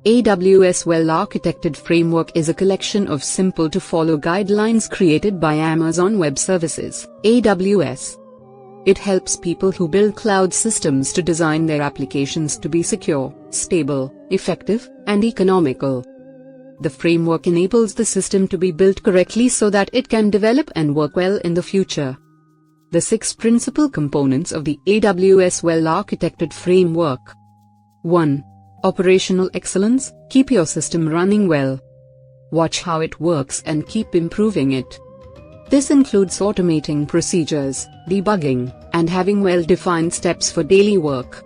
AWS Well Architected Framework is a collection of simple-to-follow guidelines created by Amazon Web Services, AWS. It helps people who build cloud systems to design their applications to be secure, stable, effective, and economical. The framework enables the system to be built correctly so that it can develop and work well in the future. The 6 principal components of the AWS Well Architected Framework. 1. Operational excellence. Keep your system running well. Watch how it works and keep improving it. This includes automating procedures, debugging, and having well-defined steps for daily work.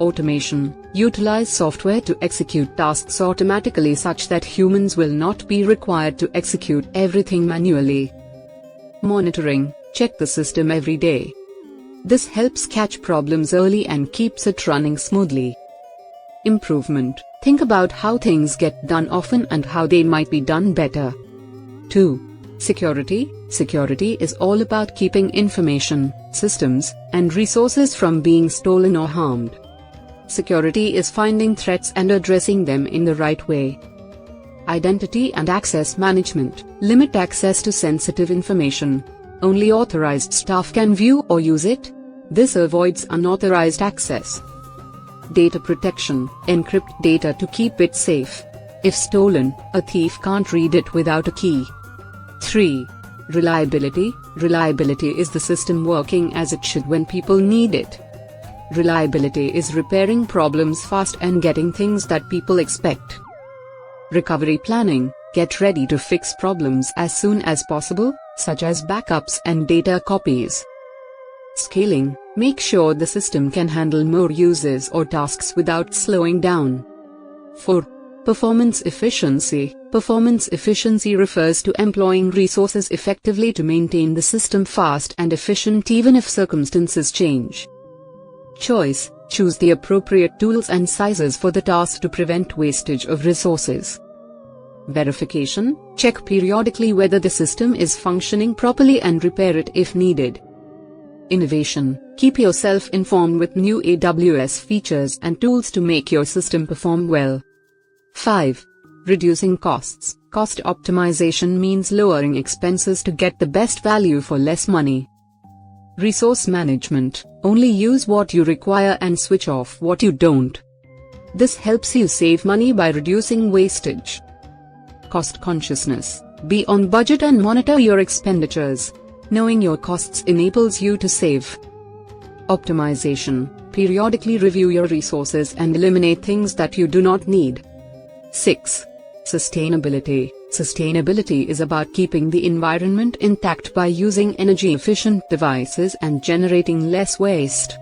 Automation. Utilize software to execute tasks automatically such that humans will not be required to execute everything manually. Monitoring. Check the system every day. This helps catch problems early and keeps it running smoothly. Improvement. Think about how things get done often and how they might be done better. 2. Security. Security is all about keeping information, systems, and resources from being stolen or harmed. Security is finding threats and addressing them in the right way. Identity and access management. Limit access to sensitive information. Only authorized staff can view or use it. This avoids unauthorized access. Data protection. Encrypt data to keep it safe. If stolen, a thief can't read it without a key. 3. Reliability. Reliability is the system working as it should when people need it. Reliability is repairing problems fast and getting things that people expect. Recovery planning. Get ready to fix problems as soon as possible, such as backups and data copies. Scaling. Make sure the system can handle more users or tasks without slowing down. 4. Performance efficiency. Performance efficiency refers to employing resources effectively to maintain the system fast and efficient even if circumstances change. Choice. Choose the appropriate tools and sizes for the task to prevent wastage of resources. Verification. Check periodically whether the system is functioning properly and repair it if needed. Innovation. Keep yourself informed with new AWS features and tools to make your system perform well. 5. Reducing costs. Cost optimization means lowering expenses to get the best value for less money. Resource management. Only use what you require and switch off what you don't. This helps you save money by reducing wastage. Cost consciousness. Be on budget and monitor your expenditures. Knowing your costs enables you to save. Optimization. Periodically review your resources and eliminate things that you do not need. 6. Sustainability. Sustainability is about keeping the environment intact by using energy-efficient devices and generating less waste.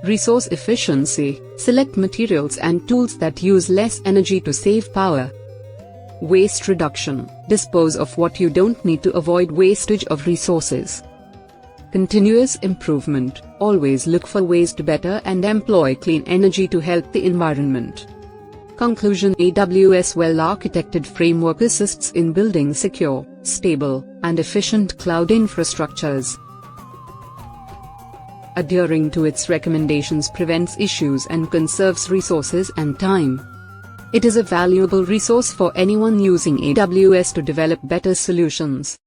Resource efficiency. Select materials and tools that use less energy to save power. Waste reduction. Dispose of what you don't need to avoid wastage of resources. Continuous improvement. Always look for ways to better and employ clean energy to help the environment. Conclusion. AWS Well Architected Framework assists in building secure, stable, and efficient cloud infrastructures. Adhering to its recommendations prevents issues and conserves resources and time. It is a valuable resource for anyone using AWS to develop better solutions.